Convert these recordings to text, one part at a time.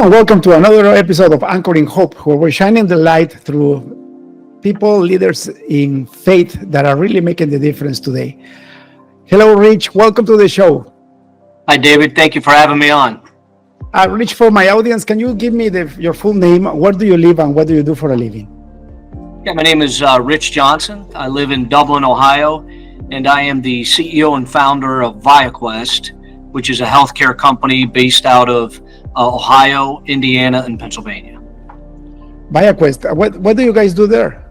Hello and welcome to another episode of Anchoring Hope, where we're shining the light through people, leaders in faith that are really making the difference today. Hello, Rich. Welcome to the show. Hi, David. Thank you for having me on. Rich, for my audience, can you give me your full name? Where do you live and what do you do for a living? Yeah, my name is Rich Johnson. I live in Dublin, Ohio, and I am the CEO and founder of ViaQuest, which is a healthcare company based out of Ohio, Indiana, and Pennsylvania. ViaQuest, what do you guys do there?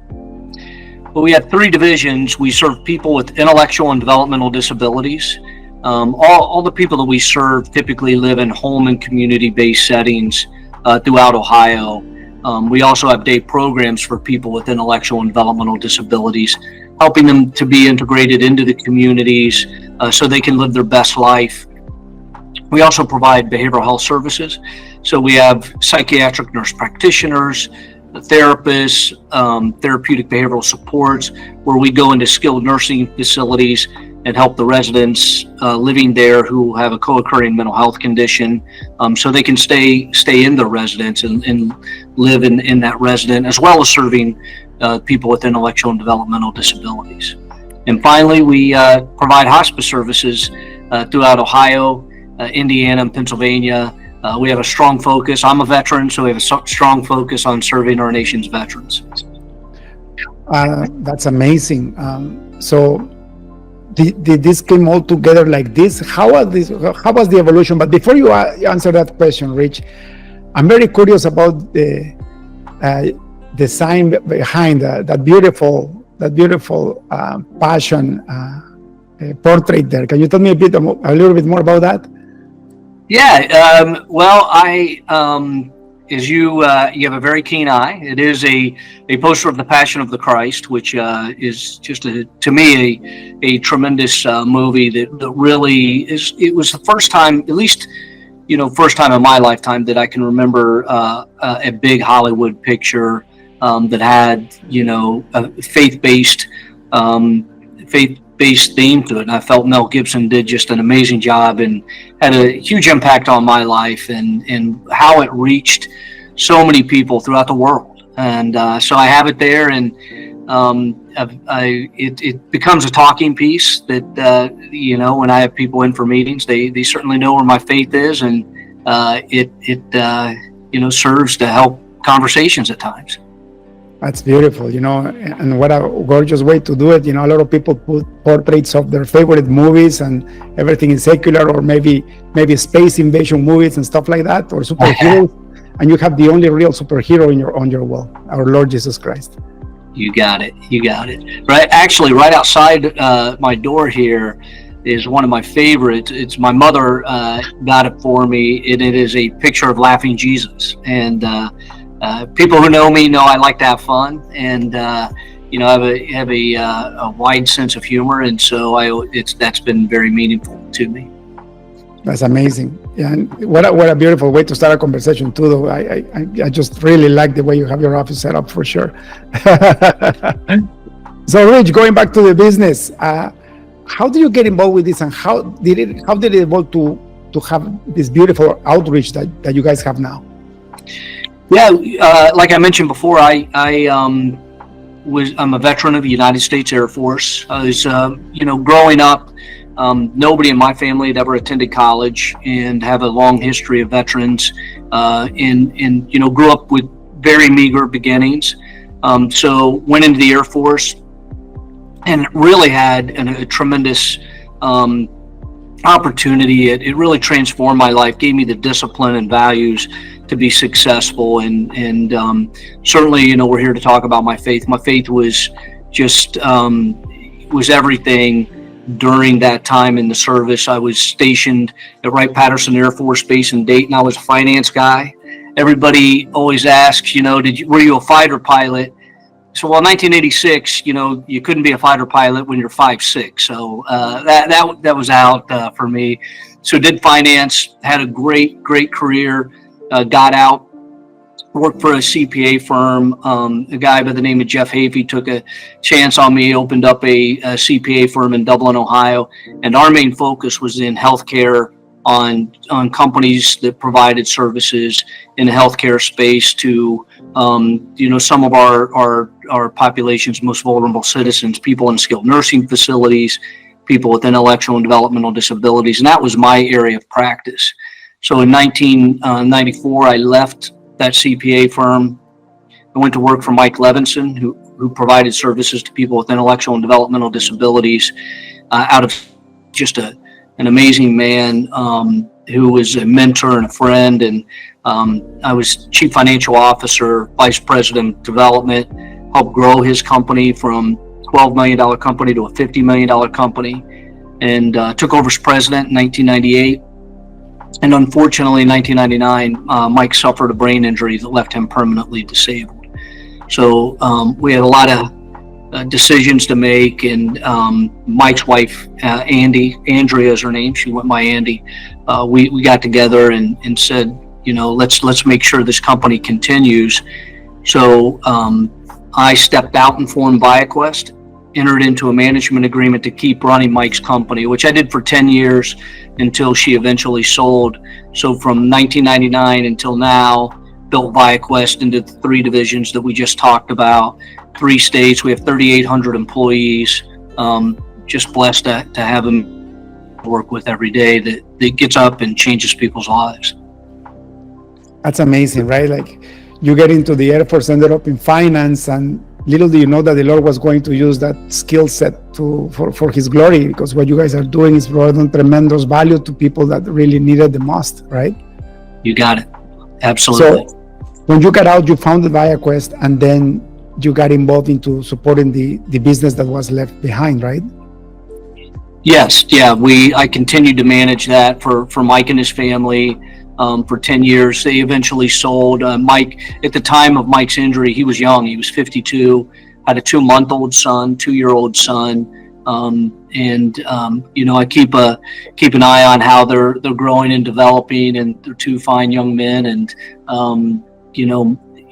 Well, we have three divisions. We serve people with intellectual and developmental disabilities. All the people that we serve typically live in home and community-based settings throughout Ohio. We also have day programs for people with intellectual and developmental disabilities, helping them to be integrated into the communities so they can live their best life. We also provide behavioral health services. So we have psychiatric nurse practitioners, therapists, therapeutic behavioral supports, where we go into skilled nursing facilities and help the residents living there who have a co-occurring mental health condition, so they can stay in their residence and live in that resident, as well as serving people with intellectual and developmental disabilities. And finally, we provide hospice services throughout Ohio, Indiana, and Pennsylvania. We have a strong focus. I'm a veteran, so we have a strong focus on serving our nation's veterans. That's amazing. So did this come all together like this? How was the evolution? But before you answer that question, Rich, I'm very curious about the design behind that beautiful passion portrait there. Can you tell me a little bit more about that? Yeah, well, as you have a very keen eye. It is a poster of the Passion of the Christ, which is just to me a tremendous movie that really is. It was the first time, at least first time in my lifetime that I can remember a big Hollywood picture that had a faith-based theme to it, and I felt Mel Gibson did just an amazing job and had a huge impact on my life and how it reached so many people throughout the world. And so I have it there, and it becomes a talking piece that when I have people in for meetings, they certainly know where my faith is, and it serves to help conversations at times. That's beautiful, and what a gorgeous way to do it. A lot of people put portraits of their favorite movies and everything is secular, or maybe space invasion movies and stuff like that, or superheroes, and you have the only real superhero on your wall, our Lord Jesus Christ. You got it. Right, actually, right outside my door here is one of my favorites. It's my mother got it for me, and it is a picture of laughing Jesus. And people who know me know I like to have fun, and I have a wide sense of humor, and so that's been very meaningful to me. That's amazing, and what a beautiful way to start a conversation too. Though I just really like the way you have your office set up, for sure. So, Rich, going back to the business, how did you get involved with this, and how did it evolve to have this beautiful outreach that you guys have now? Yeah, like I mentioned before, I'm a veteran of the United States Air Force. I was, growing up, nobody in my family had ever attended college, and have a long history of veterans, and grew up with very meager beginnings. So went into the Air Force and really had a tremendous opportunity. It really transformed my life, gave me the discipline and values to be successful, and certainly we're here to talk about my faith. My faith was just was everything during that time in the service. I was stationed at Wright-Patterson Air Force Base in Dayton. I was a finance guy. Everybody always asks, were you a fighter pilot? So, well, in 1986, you couldn't be a fighter pilot when you're 5'6". So that was out for me. So did finance, had a great career. Got out, worked for a CPA firm. A guy by the name of Jeff Havey took a chance on me, opened up a CPA firm in Dublin, Ohio. And our main focus was in healthcare on companies that provided services in the healthcare space to some of our population's most vulnerable citizens, people in skilled nursing facilities, people with intellectual and developmental disabilities, and that was my area of practice. So in 1994, I left that CPA firm. I went to work for Mike Levinson, who provided services to people with intellectual and developmental disabilities, out of just an amazing man who was a mentor and a friend. And I was chief financial officer, vice president of development, helped grow his company from $12 million company to a $50 million company, and took over as president in 1998. And unfortunately, in 1999, Mike suffered a brain injury that left him permanently disabled. So we had a lot of decisions to make, and Mike's wife, Andrea is her name, she went by Andy, we got together and said, let's make sure this company continues. So I stepped out and formed ViaQuest, entered into a management agreement to keep running Mike's company, which I did for 10 years until she eventually sold. So from 1999 until now, built ViaQuest into the 3 divisions that we just talked about, 3 states. We have 3,800 employees. Just blessed to have them work with every day that gets up and changes people's lives. That's amazing, right? Like, you get into the Air Force, ended up in finance, and little do you know that the Lord was going to use that skill set for His glory, because what you guys are doing is providing tremendous value to people that really need it the most, right? You got it. Absolutely. So when you got out, you founded ViaQuest, and then you got involved into supporting the business that was left behind, right? Yes. Yeah. I continued to manage that for Mike and his family for 10 years. They eventually sold. Mike, at the time of Mike's injury, he was young. He was 52, had a 2-month-old son, 2-year-old son. I keep an eye on how they're growing and developing, and they're 2 fine young men. And,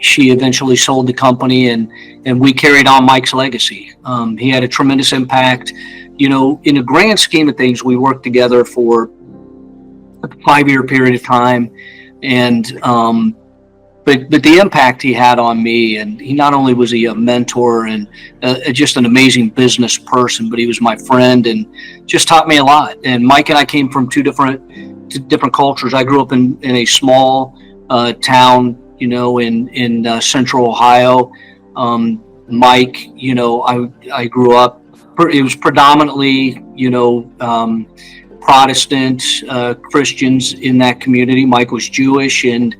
she eventually sold the company, and we carried on Mike's legacy. He had a tremendous impact. In a grand scheme of things, we worked together for a 5-year period of time, and but the impact he had on me, and he not only was a mentor and just an amazing business person, but he was my friend and just taught me a lot. And Mike and I came from two different cultures. I grew up in a small town, in central Ohio. Mike, I grew up, it was predominantly, Protestant Christians in that community. Mike was Jewish, and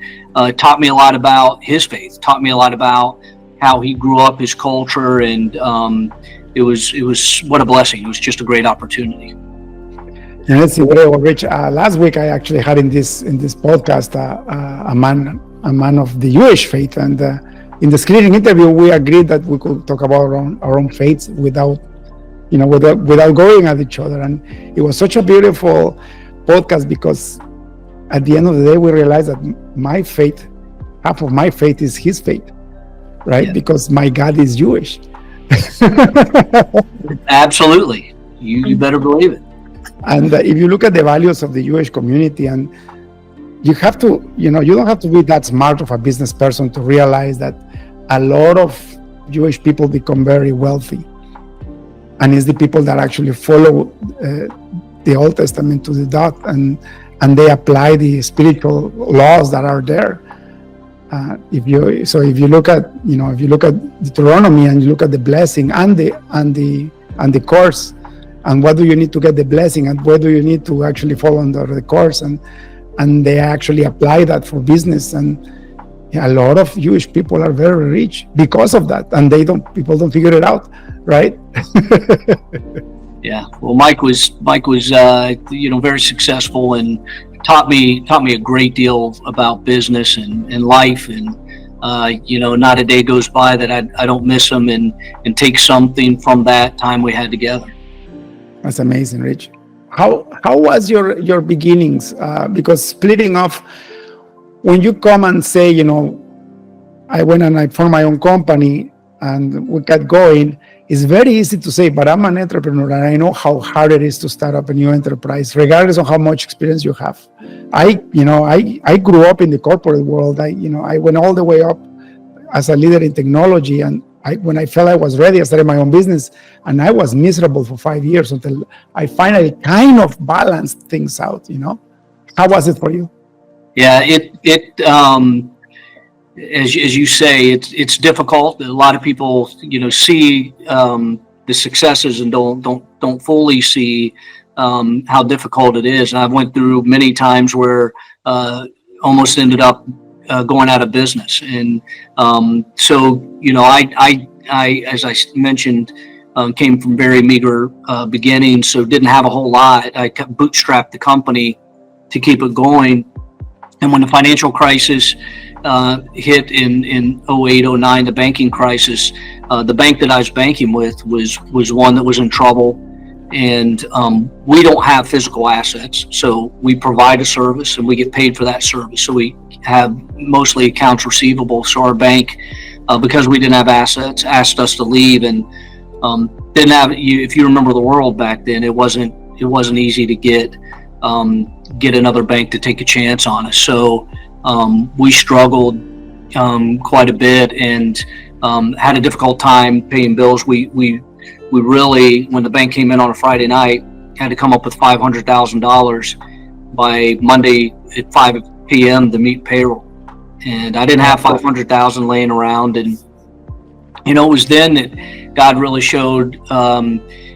taught me a lot about his faith, taught me a lot about how he grew up, his culture, and it was what a blessing. It was just a great opportunity. Yeah, let's see. Well, Rich, last week I actually had in this podcast a man of the Jewish faith, and in the screening interview we agreed that we could talk about our own faiths without going at each other. And it was such a beautiful podcast, because at the end of the day we realized that my faith, half of my faith is his faith, right? Yeah. Because my God is Jewish. Absolutely. You better believe it. And if you look at the values of the Jewish community, and you have to, you don't have to be that smart of a business person to realize that a lot of Jewish people become very wealthy. And it's the people that actually follow the Old Testament to the dot, and they apply the spiritual laws that are there. If you look at Deuteronomy, and you look at the blessing and the curse, and what do you need to get the blessing, and what do you need to actually fall under the curse, and they actually apply that for business. And a lot of Jewish people are very rich because of that, and people don't figure it out, right? Yeah. Well, Mike was very successful, and taught me a great deal about business and life, and not a day goes by that I don't miss him and take something from that time we had together. That's amazing, Rich. How was your beginnings? Because splitting off, when you come and say, I went and I formed my own company and we got going, it's very easy to say, but I'm an entrepreneur and I know how hard it is to start up a new enterprise, regardless of how much experience you have. I grew up in the corporate world. I went all the way up as a leader in technology, and when I felt I was ready, I started my own business, and I was miserable for 5 years until I finally kind of balanced things out. How was it for you? Yeah, as you say, it's difficult. A lot of people, see the successes and don't fully see how difficult it is. And I went through many times where almost ended up going out of business. And so, I as I mentioned, came from very meager beginnings, so didn't have a whole lot. I bootstrapped the company to keep it going. And when the financial crisis hit in 08, 09, the banking crisis, the bank that I was banking with was one that was in trouble. And we don't have physical assets, so we provide a service and we get paid for that service. So we have mostly accounts receivable. So our bank, because we didn't have assets, asked us to leave, and didn't have. If you remember the world back then, it wasn't easy to get another bank to take a chance on us. So we struggled quite a bit and had a difficult time paying bills. We really, when the bank came in on a Friday night, had to come up with $500,000 by Monday at 5 p.m. to meet payroll. And I didn't have $500,000 laying around. And, it was then that God really showed,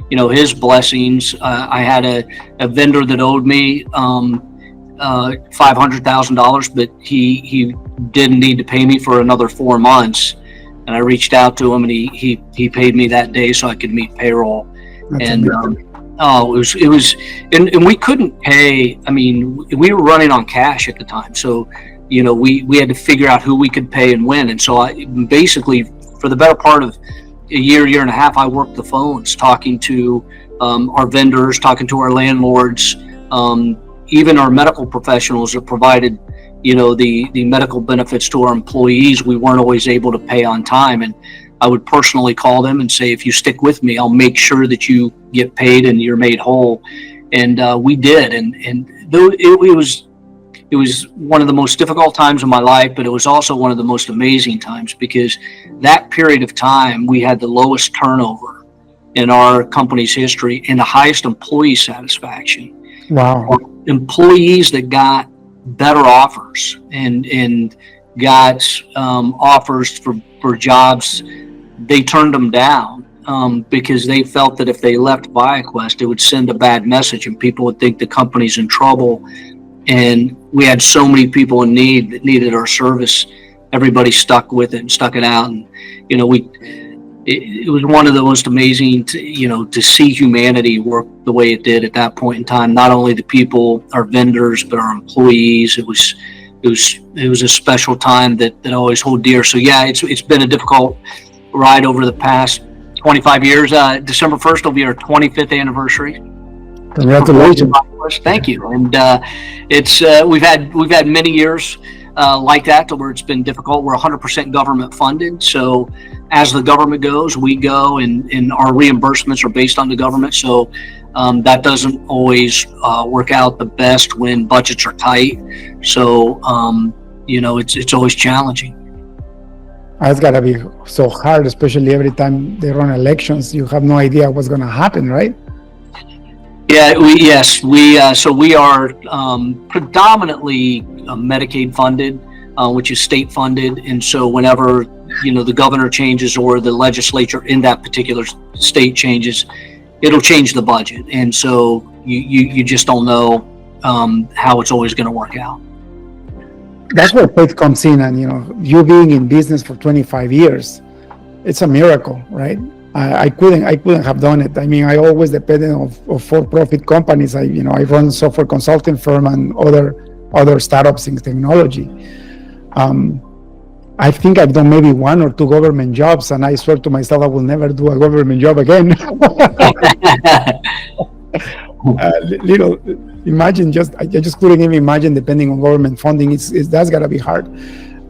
his blessings. I had a vendor that owed me $500,000, but he didn't need to pay me for another 4 months. And I reached out to him, and he paid me that day so I could meet payroll. That's and it was, and we couldn't pay. I mean, we were running on cash at the time, so we had to figure out who we could pay and when. And so I basically, for the better part of a year and a half, I worked the phones, talking to our vendors, talking to our landlords, even our medical professionals that provided the medical benefits to our employees. We weren't always able to pay on time, and I would personally call them and say, if you stick with me, I'll make sure that you get paid and you're made whole. And we did, and though it was one of the most difficult times of my life, but it was also one of the most amazing times, because that period of time we had the lowest turnover in our company's history and the highest employee satisfaction. Wow. Employees that got better offers and got offers for jobs, they turned them down because they felt that if they left ViaQuest, it would send a bad message and people would think the company's in trouble. And we had so many people in need that needed our service. Everybody stuck with it and stuck it out. And it was one of the most amazing to see humanity work the way it did at that point in time. Not only the people, our vendors, but our employees. It was a special time that I always hold dear. So yeah, it's been a difficult ride over the past 25 years. December 1st will be our 25th anniversary. Congratulations! Thank you. And it's we've had many years like that, to where it's been difficult. We're 100% government funded, so as the government goes, we go, and our reimbursements are based on the government. So that doesn't always work out the best when budgets are tight. So it's always challenging. It's gotta be so hard, especially every time they run elections. You have no idea what's gonna happen, right? Yeah, we are predominantly Medicaid funded, which is state funded, and so whenever the governor changes or the legislature in that particular state changes, it'll change the budget, and so you just don't know how it's always going to work out. That's where faith comes in, and you being in business for 25 years, it's a miracle, right? I couldn't have done it. I mean, I always depended on for-profit companies. I run a software consulting firm and other startups in technology. I think I've done maybe 1 or 2 government jobs, and I swear to myself I will never do a government job again. Imagine I just couldn't even imagine depending on government funding. That's gotta be hard.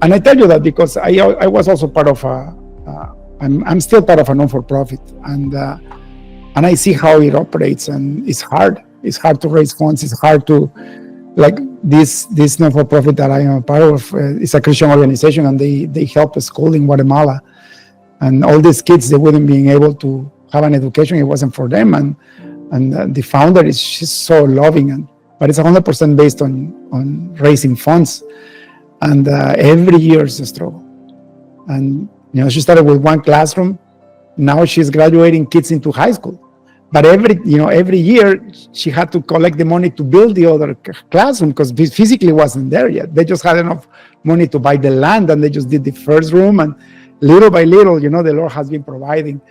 And I tell you that because I was also part of a I'm still part of a non-for-profit, and I see how it operates, and it's hard. It's hard to raise funds. It's hard to, like this non-for-profit that I am a part of. It's a Christian organization, and they help a school in Guatemala, and all these kids, they wouldn't be able to have an education. It wasn't for them, and the founder is, she's so loving, but it's 100% based on raising funds, and every year is a struggle. And she started with one classroom. Now she's graduating kids into high school. But every year she had to collect the money to build the other classroom because physically wasn't there yet. They just had enough money to buy the land, and they just did the first room. And little by little, the Lord has been providing.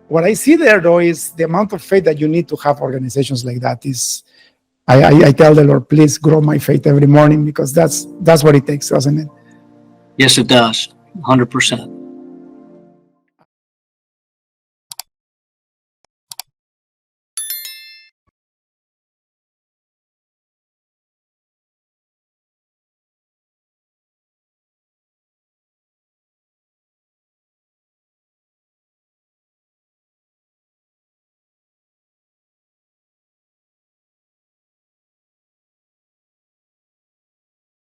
What I see there, though, is the amount of faith that you need to have organizations like that. I tell the Lord, please grow my faith every morning, because that's what it takes, doesn't it? Yes, it does. 100%.